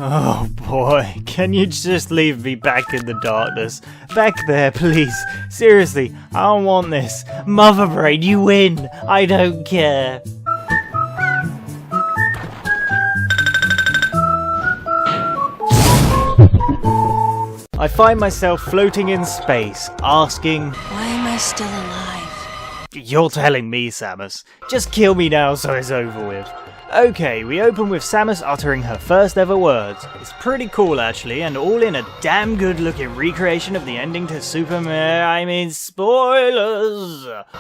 Oh boy, can you just leave me back in the darkness? Back there, please. Seriously, I don't want this. Mother Brain, you win. I don't care. I find myself floating in space, asking, why am I still alive? You're telling me, Samus. Just kill me now so it's over with. Okay, we open with Samus uttering her first ever words. It's pretty cool actually, and all in a damn good looking recreation of the ending to spoilers!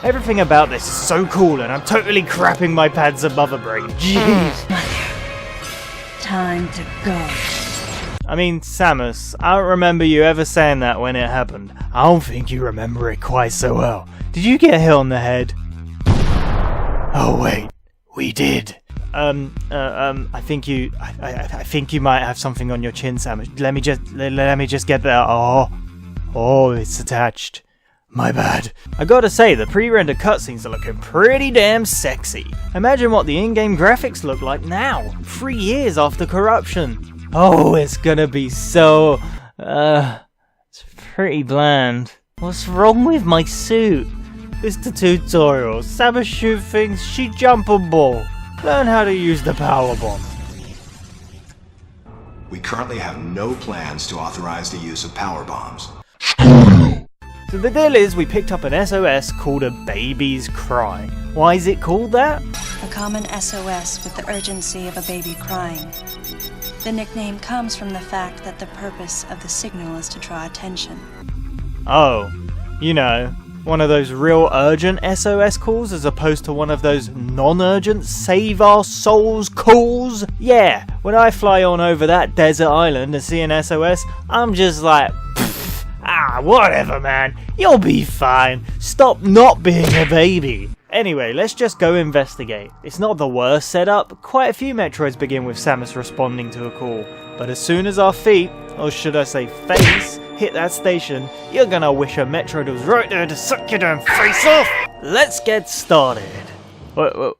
Everything about this is so cool and I'm totally crapping my pants at Mother Brain. Jeez! Time to go. I mean, Samus, I don't remember you ever saying that when it happened. I don't think you remember it quite so well. Did you get hit on the head? Oh wait, we did. I think you might have something on your chin, Samus. Let me just get that. Oh, it's attached. My bad. I gotta say, the pre-rendered cutscenes are looking pretty damn sexy. Imagine what the in-game graphics look like now, 3 years after corruption. Oh, it's gonna be so, it's pretty bland. What's wrong with my suit? This the tutorial. Samus shoot things, she jump a ball. Learn how to use the power bomb. We currently have no plans to authorize the use of power bombs. So the deal is, we picked up an SOS called a baby's cry. Why is it called that? A common SOS with the urgency of a baby crying. The nickname comes from the fact that the purpose of the signal is to draw attention. Oh, you know, one of those real urgent SOS calls as opposed to one of those non-urgent save our souls calls? Yeah, when I fly on over that desert island and see an SOS, I'm just like, whatever man, you'll be fine. Stop not being a baby. Anyway, let's just go investigate. It's not the worst setup. Quite a few Metroids begin with Samus responding to a call. But as soon as our feet, or should I say face, hit that station, you're gonna wish a Metroid was right there to suck your damn face off! Let's get started.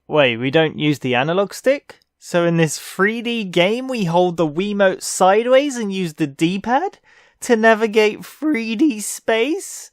Wait, we don't use the analog stick? So in this 3D game we hold the Wiimote sideways and use the D-pad to navigate 3D space?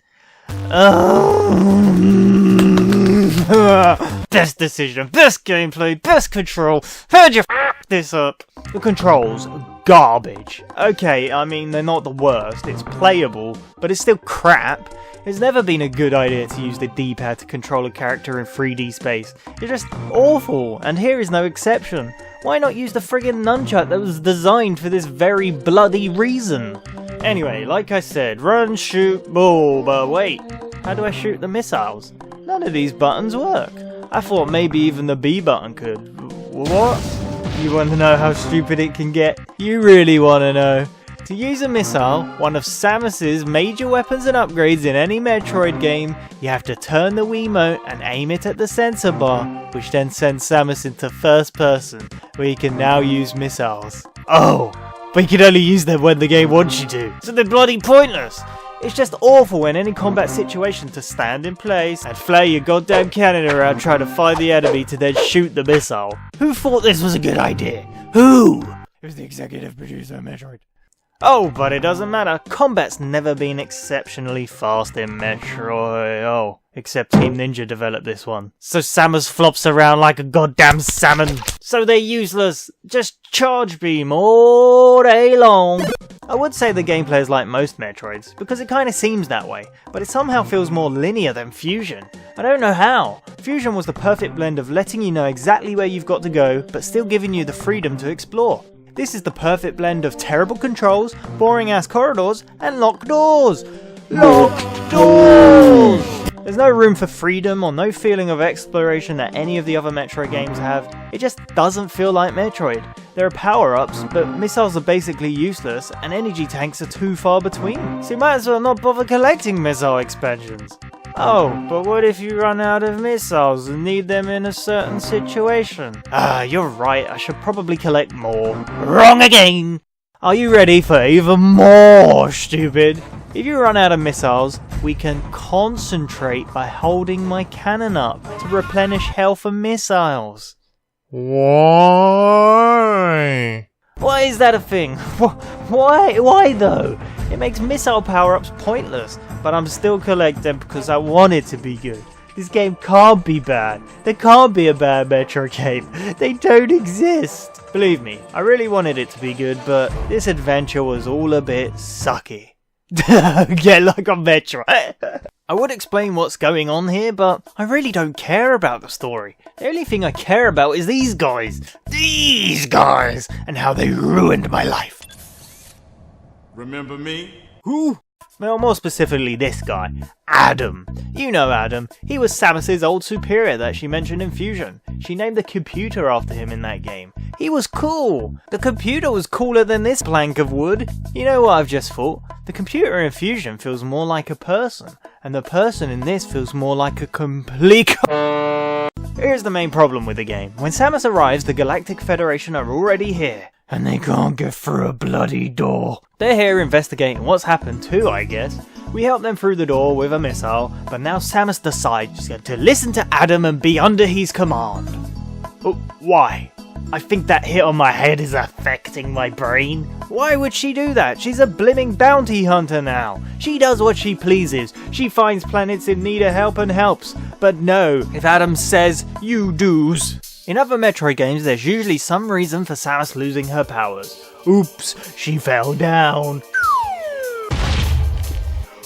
Best decision, best gameplay, best control. How'd you f this up? The controls, garbage. Okay, I mean, they're not the worst. It's playable, but it's still crap. It's never been a good idea to use the D-pad to control a character in 3D space. It's just awful, and here is no exception. Why not use the friggin' nunchuck that was designed for this very bloody reason? Anyway, like I said, run, shoot, ball, but wait, how do I shoot the missiles? None of these buttons work. I thought maybe even the B button could. What? You want to know how stupid it can get? You really want to know? To use a missile, one of Samus's major weapons and upgrades in any Metroid game, you have to turn the Wiimote and aim it at the sensor bar, which then sends Samus into first person, where you can now use missiles. Oh, but you can only use them when the game wants you to, so they're bloody pointless! It's just awful in any combat situation to stand in place and flare your goddamn cannon around trying to find the enemy to then shoot the missile. Who thought this was a good idea? Who? It was the executive producer of Metroid. Oh, but it doesn't matter. Combat's never been exceptionally fast in Metroid. Oh, except Team Ninja developed this one. So Samus flops around like a goddamn salmon. So they're useless. Just charge beam all day long. I would say the gameplay is like most Metroids, because it kinda seems that way, but it somehow feels more linear than Fusion. I don't know how. Fusion was the perfect blend of letting you know exactly where you've got to go, but still giving you the freedom to explore. This is the perfect blend of terrible controls, boring ass corridors, and locked doors. Locked doors! There's no room for freedom or no feeling of exploration that any of the other Metroid games have. It just doesn't feel like Metroid. There are power-ups, but missiles are basically useless, and energy tanks are too far between. So you might as well not bother collecting missile expansions. Oh, but what if you run out of missiles and need them in a certain situation? You're right, I should probably collect more. Wrong again! Are you ready for even more stupid? If you run out of missiles, we can concentrate by holding my cannon up to replenish health and missiles. Why? Why is that a thing? Why though? It makes missile power-ups pointless, but I'm still collecting them because I want it to be good. This game can't be bad. There can't be a bad Metro game. They don't exist. Believe me, I really wanted it to be good, but this adventure was all a bit sucky. Get like a Metro. I would explain what's going on here, but I really don't care about the story. The only thing I care about is these guys, and how they ruined my life. Remember me? Who? Well, more specifically this guy, Adam. You know Adam. He was Samus's old superior that she mentioned in Fusion. She named the computer after him in that game. He was cool. The computer was cooler than this plank of wood. You know what I've just thought? The computer in Fusion feels more like a person, and the person in this feels more like a complete Here's the main problem with the game. When Samus arrives, the Galactic Federation are already here. And they can't get through a bloody door. They're here investigating what's happened too, I guess. We help them through the door with a missile, but now Samus decides to listen to Adam and be under his command. Oh, why? I think that hit on my head is affecting my brain. Why would she do that? She's a blimmin' bounty hunter now. She does what she pleases. She finds planets in need of help and helps. But no, if Adam says, you do's. In other Metroid games, there's usually some reason for Samus losing her powers. Oops, she fell down.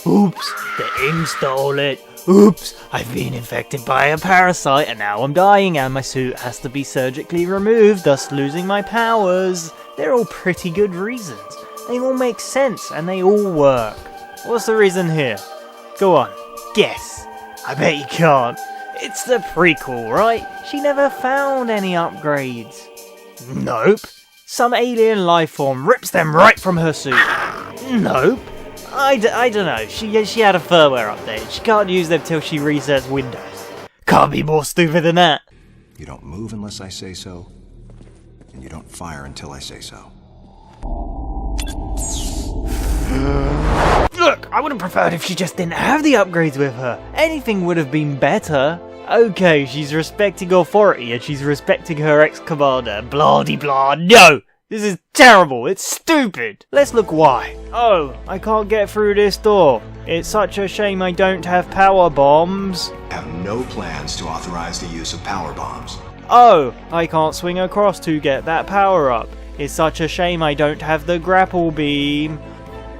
Oops, the ink stole it. Oops, I've been infected by a parasite and now I'm dying and my suit has to be surgically removed, thus losing my powers. They're all pretty good reasons. They all make sense and they all work. What's the reason here? Go on, guess. I bet you can't. It's the prequel, right? She never found any upgrades. Nope. Some alien life form rips them right from her suit. Nope. I don't know. She had a firmware update. She can't use them till she resets Windows. Can't be more stupid than that. You don't move unless I say so, and you don't fire until I say so. Look, I would have preferred if she just didn't have the upgrades with her. Anything would have been better. Okay, she's respecting authority and she's respecting her ex-commander. Blah de blah. No! This is terrible. It's stupid. Let's look why. Oh, I can't get through this door. It's such a shame I don't have power bombs. I have no plans to authorize the use of power bombs. Oh, I can't swing across to get that power up. It's such a shame I don't have the grapple beam.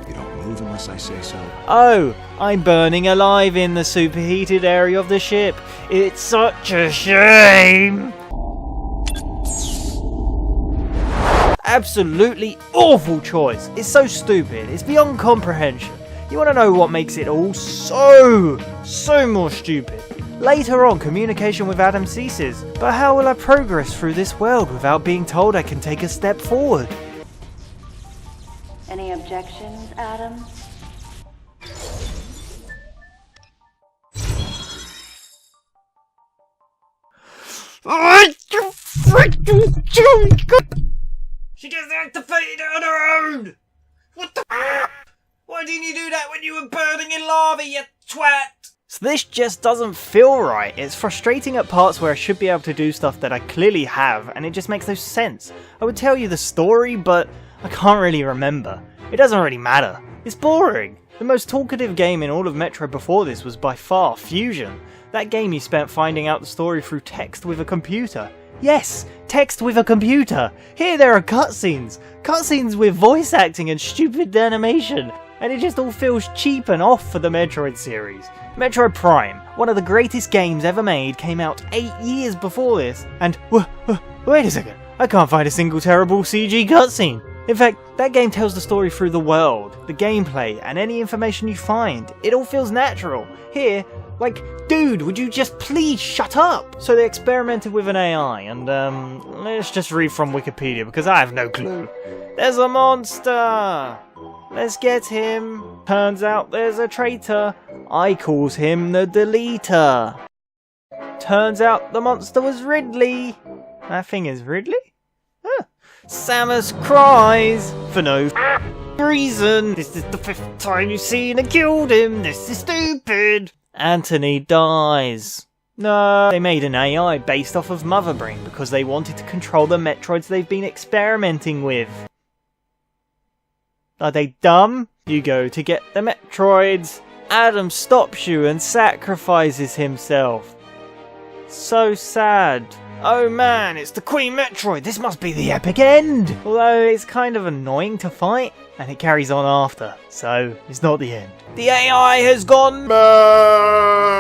You don't move unless I say so. Oh, I'm burning alive in the superheated area of the ship. It's such a shame. Absolutely awful choice. It's so stupid. It's beyond comprehension. You want to know what makes it all so more stupid? Later on, communication with Adam ceases. But how will I progress through this world without being told I can take a step forward? Any objections, Adam? She gets activated on her own! What the f***? Why didn't you do that when you were burning in lava, you twat? So this just doesn't feel right. It's frustrating at parts where I should be able to do stuff that I clearly have, and it just makes no sense. I would tell you the story, but I can't really remember. It doesn't really matter. It's boring. The most talkative game in all of Metro before this was by far Fusion. That game you spent finding out the story through text with a computer. Yes, text with a computer. Here there are cutscenes. Cutscenes with voice acting and stupid animation. And it just all feels cheap and off for the Metroid series. Metroid Prime, one of the greatest games ever made, came out 8 years before this. And, wait a second, I can't find a single terrible CG cutscene. In fact, that game tells the story through the world, the gameplay, and any information you find. It all feels natural. Here, like, dude, would you just please shut up? So they experimented with an AI, and let's just read from Wikipedia because I have no clue. There's a monster! Let's get him. Turns out there's a traitor. I calls him the Deleter. Turns out the monster was Ridley. That thing is Ridley? Huh. Samus cries for no reason. This is the 5th time you've seen and killed him. This is stupid. Anthony dies. No, they made an AI based off of Mother Brain because they wanted to control the Metroids they've been experimenting with. Are they dumb? You go to get the Metroids. Adam stops you and sacrifices himself. So sad. Oh man, it's the Queen Metroid. This must be the epic end. Although it's kind of annoying to fight, and it carries on after, so it's not the end. The AI has gone mad.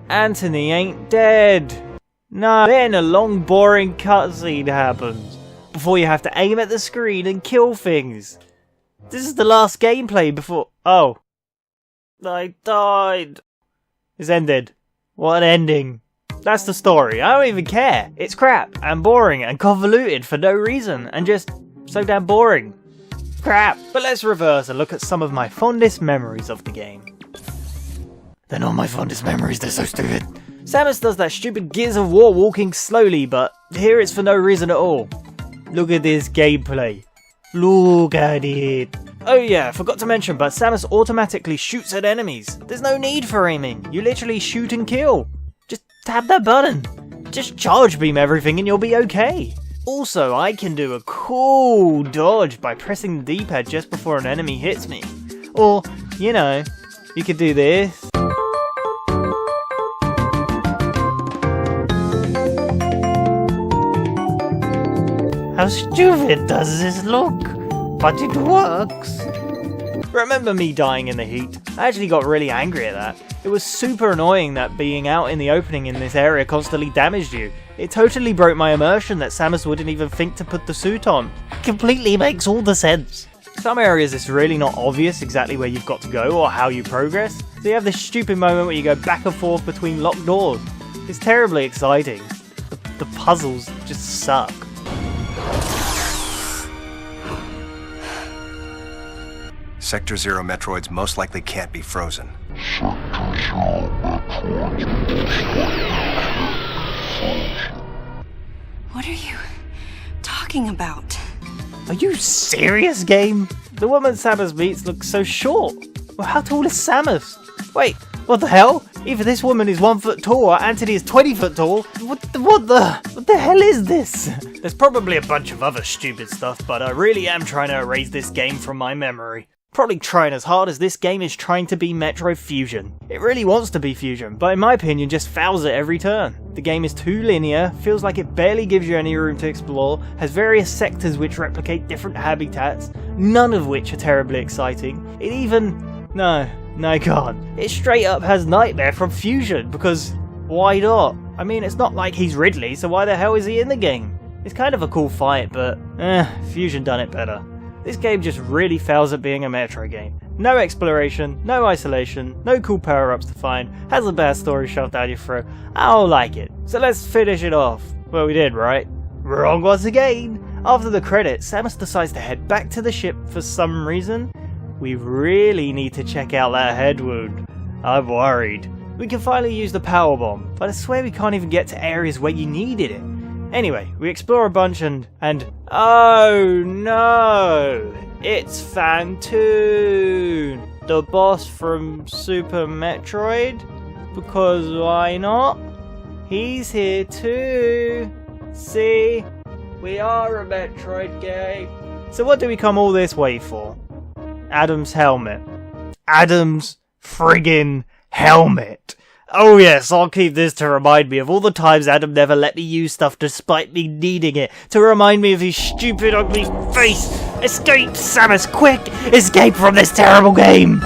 Anthony ain't dead. No, then a long boring cutscene happens, before you have to aim at the screen and kill things. This is the last gameplay before... Oh. I died. It's ended. What an ending. That's the story. I don't even care. It's crap and boring and convoluted for no reason and just so damn boring. Crap. But let's reverse and look at some of my fondest memories of the game. They're not my fondest memories, they're so stupid. Samus does that stupid Gears of War walking slowly, but here it's for no reason at all. Look at this gameplay. Look at it. Oh yeah, I forgot to mention, but Samus automatically shoots at enemies. There's no need for aiming. You literally shoot and kill. Just tap that button. Just charge beam everything and you'll be okay. Also, I can do a cool dodge by pressing the D-pad just before an enemy hits me. Or, you know, you could do this. How stupid does this look? But it works. Remember me dying in the heat? I actually got really angry at that. It was super annoying that being out in the opening in this area constantly damaged you. It totally broke my immersion that Samus wouldn't even think to put the suit on. Completely makes all the sense. Some areas it's really not obvious exactly where you've got to go or how you progress. So you have this stupid moment where you go back and forth between locked doors. It's terribly exciting. The puzzles just suck. Sector Zero Metroids most likely can't be frozen. What are you talking about? Are you serious, game? The woman Samus meets looks so short. Well, how tall is Samus? Wait, what the hell? Either this woman is 1 foot tall or Anthony is 20 foot tall. What the hell is this? There's probably a bunch of other stupid stuff, but I really am trying to erase this game from my memory. Probably trying as hard as this game is trying to be Metroid Fusion. It really wants to be Fusion, but in my opinion just fails at every turn. The game is too linear, feels like it barely gives you any room to explore, has various sectors which replicate different habitats, none of which are terribly exciting. It even... No, God. It straight up has Nightmare from Fusion, because why not? I mean, it's not like he's Ridley, so why the hell is he in the game? It's kind of a cool fight, but Fusion done it better. This game just really fails at being a Metroid game. No exploration, no isolation, no cool power-ups to find, has a bad story shoved down your throat. I don't like it. So let's finish it off. Well, we did, right? Wrong once again! After the credits, Samus decides to head back to the ship for some reason. We really need to check out that head wound. I'm worried. We can finally use the power bomb, but I swear we can't even get to areas where you needed it. Anyway, we explore a bunch and oh no! It's Phantoon! The boss from Super Metroid? Because why not? He's here too! See? We are a Metroid game! So what do we come all this way for? Adam's helmet. Adam's friggin' helmet! Oh yes, I'll keep this to remind me of all the times Adam never let me use stuff despite me needing it. To remind me of his stupid ugly face! Escape, Samus, quick! Escape from this terrible game!